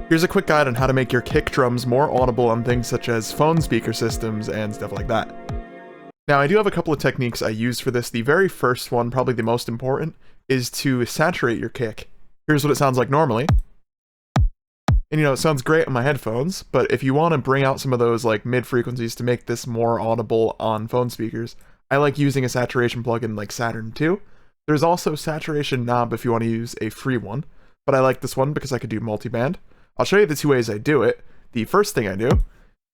Here's a quick guide on how to make your kick drums more audible on things such as phone speaker systems and stuff like that. Now, I do have a couple of techniques I use for this. The very first one, probably the most important, is to saturate your kick. Here's what it sounds like normally. And it sounds great on my headphones, but if you want to bring out some of those like mid frequencies to make this more audible on phone speakers, I like using a saturation plugin like Saturn 2. There's also Saturation Knob if you want to use a free one, but I like this one because I could do multiband. I'll show you the two ways I do it. The first thing I do,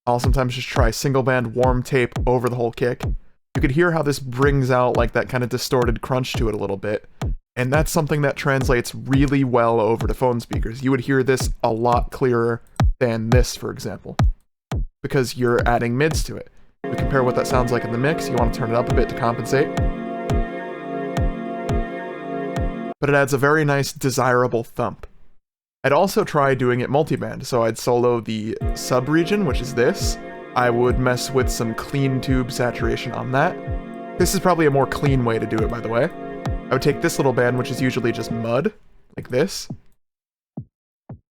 I'll sometimes just try single band warm tape over the whole kick. You can hear how this brings out like that kind of distorted crunch to it a little bit. And that's something that translates really well over to phone speakers. You would hear this a lot clearer than this, for example, because you're adding mids to it. We compare what that sounds like in the mix. You want to turn it up a bit to compensate. But it adds a very nice, desirable thump. I'd also try doing it multiband, so I'd solo the sub-region, which is this. I would mess with some clean tube saturation on that. This is probably a more clean way to do it, by the way. I would take this little band, which is usually just mud, like this.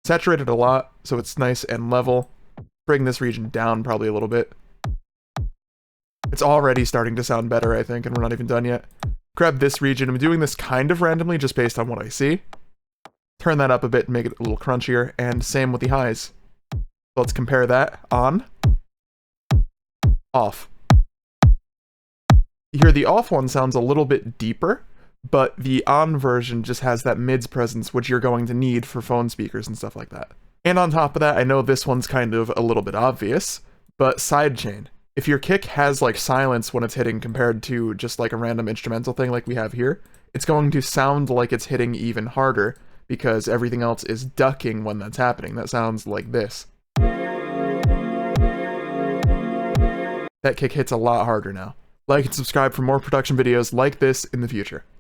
Saturate it a lot, so it's nice and level. Bring this region down probably a little bit. It's already starting to sound better, I think, and we're not even done yet. Grab this region. I'm doing this kind of randomly, just based on what I see. Turn that up a bit and make it a little crunchier, and same with the highs. Let's compare that. On. Off. You hear the off one sounds a little bit deeper, but the on version just has that mids presence, which you're going to need for phone speakers and stuff like that. And on top of that, I know this one's kind of a little bit obvious, but sidechain. If your kick has like silence when it's hitting compared to just like a random instrumental thing like we have here, it's going to sound like it's hitting even harder because everything else is ducking when that's happening. That sounds like this. That kick hits a lot harder now. Like and subscribe for more production videos like this in the future.